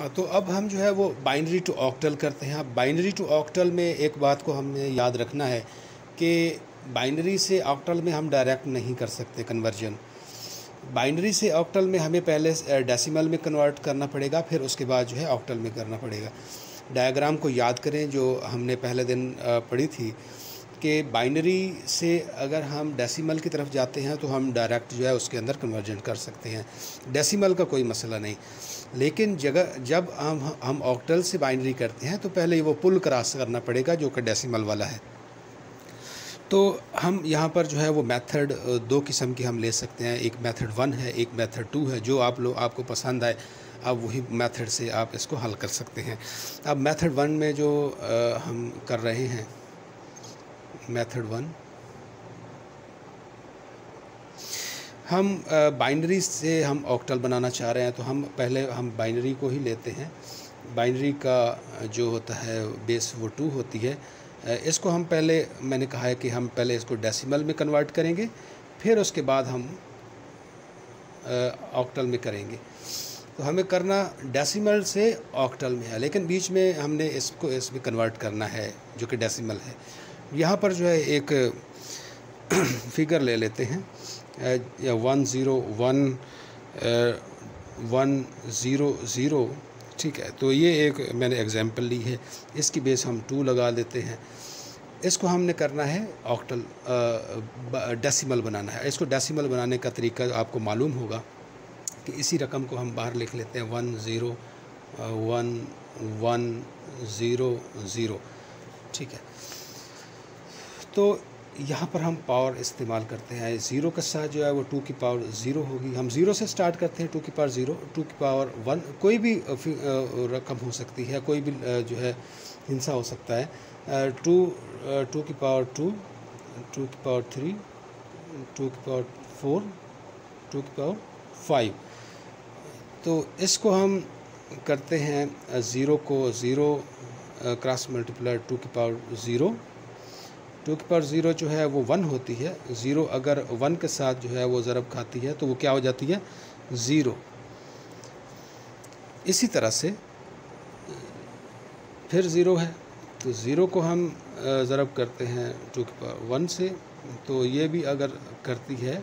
हाँ, तो अब हम जो है वो बाइनरी टू ऑक्टल करते हैं। अब बाइनरी टू ऑक्टल में एक बात को हमें याद रखना है कि बाइनरी से ऑक्टल में हम डायरेक्ट नहीं कर सकते कन्वर्जन। बाइनरी से ऑक्टल में हमें पहले डेसिमल में कन्वर्ट करना पड़ेगा, फिर उसके बाद जो है ऑक्टल में करना पड़ेगा। डायग्राम को याद करें जो हमने पहले दिन पढ़ी थी कि बाइनरी से अगर हम डेसिमल की तरफ जाते हैं तो हम डायरेक्ट जो है उसके अंदर कन्वर्जन कर सकते हैं, डेसिमल का कोई मसला नहीं। लेकिन जब हम ऑक्टल से बाइनरी करते हैं तो पहले वो पुल क्रॉस करना पड़ेगा जो कि डेसिमल वाला है। तो हम यहाँ पर जो है वो मेथड दो किस्म की हम ले सकते हैं, एक मेथड 1 है, एक मेथड 2 है। जो आपको पसंद आए अब वही मेथड से आप इसको हल कर सकते हैं। अब मेथड 1 में जो हम कर रहे हैं, मेथड 1 हम बाइनरी से हम ऑक्टल बनाना चाह रहे हैं तो हम पहले बाइनरी को ही लेते हैं। बाइनरी का जो होता है बेस वो 2 होती है। इसको हम पहले, मैंने कहा है कि हम पहले इसको डेसिमल में कन्वर्ट करेंगे, फिर उसके बाद हम ऑक्टल में करेंगे। तो हमें करना डेसिमल से ऑक्टल में है, लेकिन बीच में हमने इसमें कन्वर्ट करना है जो कि डेसिमल है। यहाँ पर जो है एक फिगर ले लेते हैं, 101,100, ठीक है। तो ये एक मैंने एग्जांपल ली है, इसकी बेस हम 2 लगा देते हैं। इसको हमने करना है ऑक्टल डेसिमल बनाना है। इसको डेसिमल बनाने का तरीका आपको मालूम होगा कि इसी रकम को हम बाहर लिख लेते हैं 101,100, ठीक है। तो यहाँ पर हम पावर इस्तेमाल करते हैं, 0 के साथ जो है वो 2 की पावर 0 होगी। हम 0 से स्टार्ट करते हैं, 2 की पावर 0, 2 की पावर 1, कोई भी रकम हो सकती है, कोई भी जो है हिंसा हो सकता है। 2 की पावर 2, 2 की पावर 3, 2 की पावर 4, 2 की पावर 5। तो इसको हम करते हैं 0 को 0 क्रॉस मल्टीप्लाई 2 की पावर 0। 2 की पावर 0 जो है वो 1 होती है। 0 अगर 1 के साथ जो है वो ज़रब खाती है तो वो क्या हो जाती है, 0। इसी तरह से फिर 0 है, तो 0 को हम ज़रब करते हैं 2 की पावर 1 से, तो ये भी अगर करती है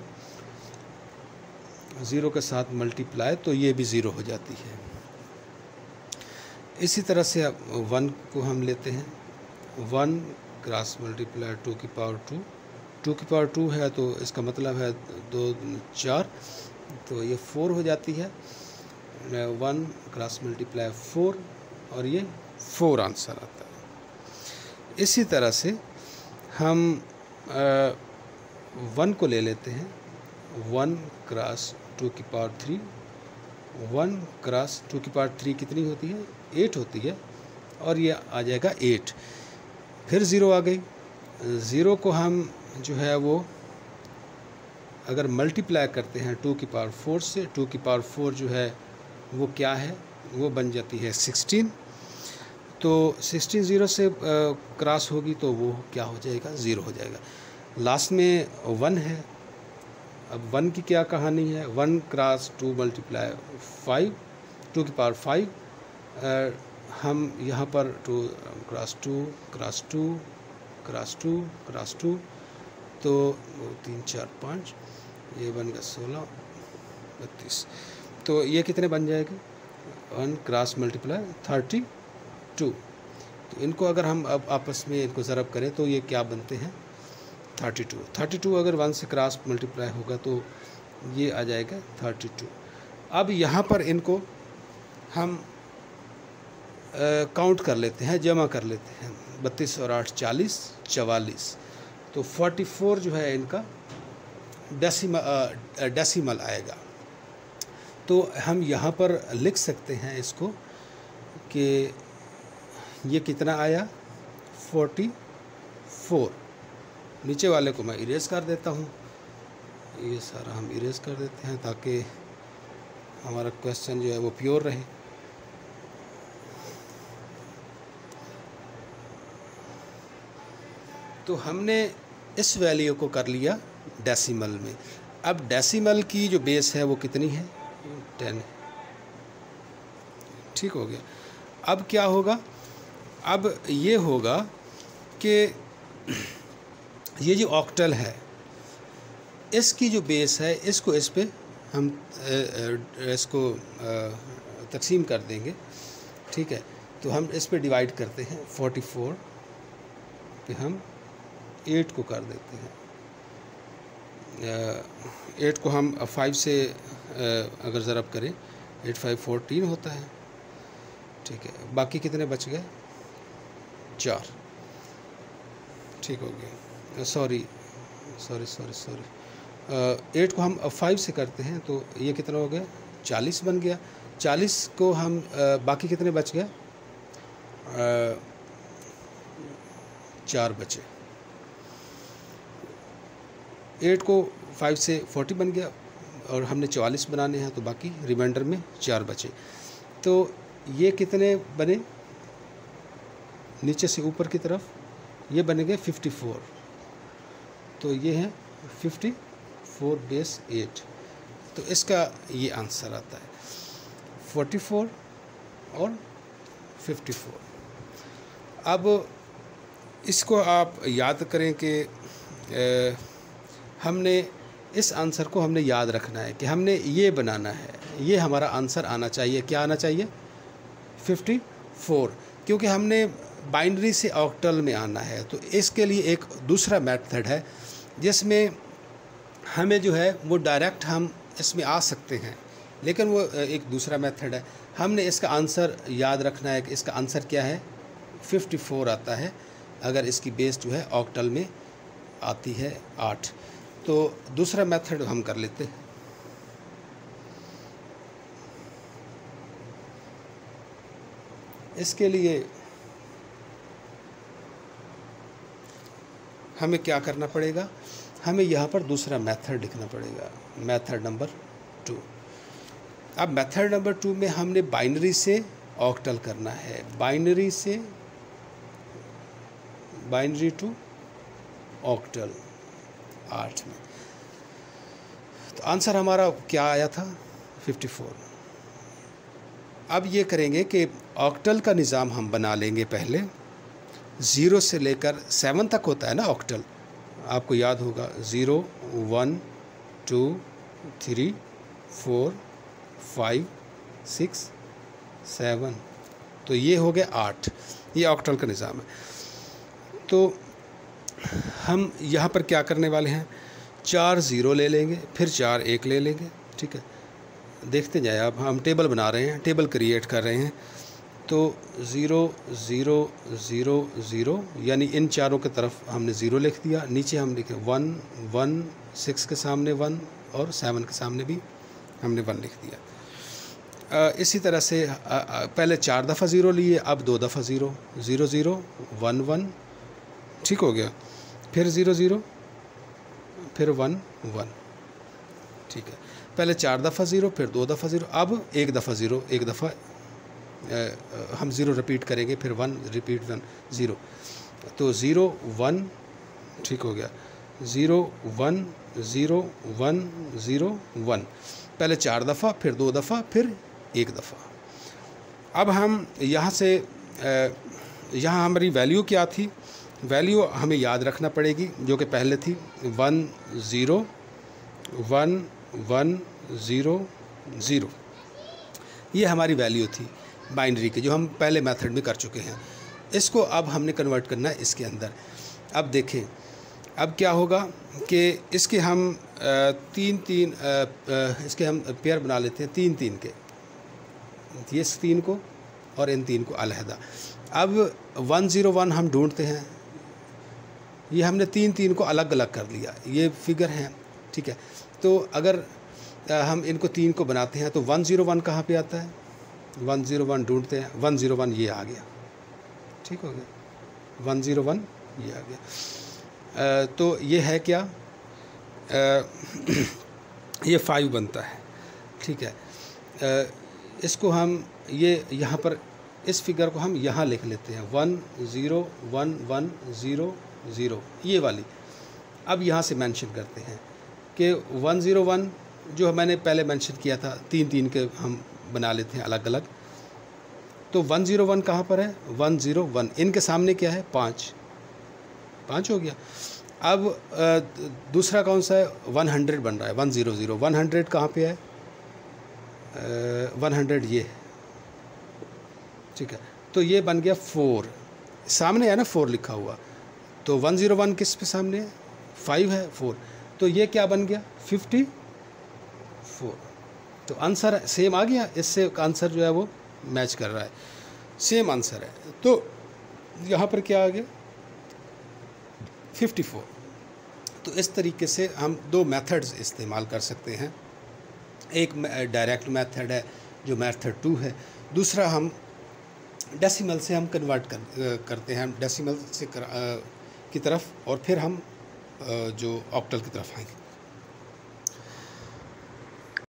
0 के साथ मल्टीप्लाई तो ये भी 0 हो जाती है। इसी तरह से अब 1 को हम लेते हैं, 1 क्रॉस मल्टीप्लाई 2 की पावर 2, 2 की पावर 2 है तो इसका मतलब है 2 4, तो ये 4 हो जाती है। 1 क्रॉस मल्टीप्लाई 4 और ये 4 आंसर आता है। इसी तरह से हम 1 को ले लेते हैं, 1 क्रॉस 2 की पावर 3, 1 क्रॉस 2 की पावर 3 कितनी होती है, 8 होती है, और ये आ जाएगा 8। फिर 0 आ गई। 0 को हम जो है वो अगर मल्टीप्लाई करते हैं 2 की पावर 4 से, 2 की पावर 4 जो है वो क्या है, वो बन जाती है 16। तो 16 0 से क्रॉस होगी तो वो क्या हो जाएगा, 0 हो जाएगा। लास्ट में 1 है। अब 1 की क्या कहानी है, 1 क्रॉस 2 मल्टीप्लाई 5, 2 की पावर 5। हम यहाँ पर 2 क्रॉस 2 क्रॉस 2 क्रॉस 2 क्रॉस 2, तो 3 4 5, ये बन गया 16 32। तो ये कितने बन जाएंगे, 1 क्रॉस मल्टीप्लाई 32। तो इनको अगर हम अब आपस में इनको ज़रब करें तो ये क्या बनते हैं, 32। 32 अगर 1 से क्रॉस मल्टीप्लाई होगा तो ये आ जाएगा 32। अब यहाँ पर इनको हम काउंट कर लेते हैं, जमा कर लेते हैं। 32 और 8 40, 44। तो 44 जो है इनका डेसिमल आएगा। तो हम यहाँ पर लिख सकते हैं इसको कि ये कितना आया, 44। नीचे वाले को मैं इरेज कर देता हूँ, ये सारा हम इरेज कर देते हैं ताकि हमारा क्वेश्चन जो है वो प्योर रहे। तो हमने इस वैल्यू को कर लिया डेसिमल में। अब डेसिमल की जो बेस है वो कितनी है, 10, ठीक हो गया। अब क्या होगा, अब ये होगा कि ये जो ऑक्टल है इसकी जो बेस है इसको इस पे हम इसको तकसीम कर देंगे, ठीक है। तो हम इस पे डिवाइड करते हैं, 44 पे हम 8 को कर देते हैं, 8 को हम 5 से अगर ज़रब करें 8 5 14 होता है, ठीक है। बाकी कितने बच गए, 4, ठीक हो गया। सॉरी 8 को हम 5 से करते हैं तो ये कितना हो गया, 40 बन गया। 40 को हम बाकी कितने बच गया, 4 बचे। 8 को 5 से 40 बन गया और हमने 44 बनाने हैं तो बाकी रिमाइंडर में 4 बचे। तो ये कितने बने, नीचे से ऊपर की तरफ ये बनेंगे 54, तो ये है 54 बेस 8। तो इसका ये आंसर आता है 44 और 54। अब इसको आप याद करें कि हमने इस आंसर को हमने याद रखना है कि हमने ये बनाना है, ये हमारा आंसर आना चाहिए। क्या आना चाहिए, 54, क्योंकि हमने बाइनरी से ऑक्टल में आना है। तो इसके लिए एक दूसरा मेथड है जिसमें हमें जो है वो डायरेक्ट हम इसमें आ सकते हैं, लेकिन वो एक दूसरा मेथड है। हमने इसका आंसर याद रखना है कि इसका आंसर क्या है, 54 आता है अगर इसकी बेस जो है ऑक्टल में आती है 8। तो दूसरा मेथड हम कर लेते हैं। इसके लिए हमें क्या करना पड़ेगा, हमें यहाँ पर दूसरा मेथड लिखना पड़ेगा, मेथड नंबर 2। अब मेथड नंबर 2 में हमने बाइनरी से ऑक्टल करना है, बाइनरी टू ऑक्टल 8 में। तो आंसर हमारा क्या आया था, 54। अब ये करेंगे कि ऑक्टल का निज़ाम हम बना लेंगे। पहले 0 से लेकर 7 तक होता है ना ऑक्टल, आपको याद होगा, 0 1 2 3 4 5 6 7, तो ये हो गया 8। ये ऑक्टल का निज़ाम है। तो हम यहाँ पर क्या करने वाले हैं, 4 0 ले लेंगे, फिर 4 1 ले लेंगे, ठीक है। देखते जाए, अब हम टेबल बना रहे हैं, टेबल क्रिएट कर रहे हैं। तो 0 0 0 0, यानी इन चारों की तरफ हमने 0 लिख दिया। नीचे हम लिखे 1 1, 6 के सामने 1 और 7 के सामने भी हमने 1 लिख दिया। इसी तरह से पहले 4 दफ़ा 0 लिए, अब 2 दफ़ा 0 0 0 1 1, ठीक हो गया। फिर 0 0, फिर 1 1, ठीक है। पहले 4 दफ़ा 0, फिर 2 दफ़ा 0, अब 1 दफ़ा 0, एक दफ़ा हम 0 रिपीट करेंगे, फिर 1 रिपीट 1 0, तो 0 1, ठीक हो गया। 0 1 0 1 0 1, पहले 4 दफ़ा, फिर 2 दफ़ा, फिर 1 दफ़ा। अब हम यहाँ से यहाँ हमारी वैल्यू क्या थी, वैल्यू हमें याद रखना पड़ेगी जो कि पहले थी 1 0 1 1 0 0। ये हमारी वैल्यू थी बाइनरी की, जो हम पहले मेथड में कर चुके हैं। इसको अब हमने कन्वर्ट करना है इसके अंदर। अब देखें, अब क्या होगा कि इसके हम 3 इसके हम पेयर बना लेते हैं 3 3 के, ये 3 को और इन 3 को अलहदा। अब 1 0 1 हम ढूंढते हैं, ये हमने 3 3 को अलग अलग कर लिया, ये फिगर हैं, ठीक है। तो अगर हम इनको 3 को बनाते हैं तो 1 0 1 कहाँ पे आता है, 1 0 1 ढूंढते हैं, 1 0 1 ये आ गया, ठीक हो गया। 1 0 1 ये आ गया। तो ये है क्या, ये 5 बनता है, ठीक है। इसको हम ये यहाँ पर इस फिगर को हम यहाँ लिख लेते हैं 1 0 1 1 0 0, ये वाली। अब यहाँ से मेंशन करते हैं कि 1 0 1 जो मैंने पहले मेंशन किया था, 3 3 के हम बना लेते हैं अलग अलग। तो 101 कहाँ पर है? 101, इनके सामने क्या है? 5 हो गया। अब दूसरा कौन सा है? 100 बन रहा है, 100, 100 कहाँ पे है? 100 ये, ठीक है। तो ये बन गया 4, सामने है ना 4 लिखा हुआ, तो 101 किस पे सामने है? 5 है, 4, तो ये क्या बन गया? 54। तो आंसर सेम आ गया, इससे आंसर जो है वो मैच कर रहा है, सेम आंसर है। तो यहाँ पर क्या आ गया? 54। तो इस तरीके से हम 2 मेथड्स इस्तेमाल कर सकते हैं। एक डायरेक्ट मेथड है जो मेथड 2 है, दूसरा हम डेसिमल से हम कन्वर्ट करते हैं, डेसिमल से की तरफ, और फिर हम जो ऑक्टल की तरफ आएंगे।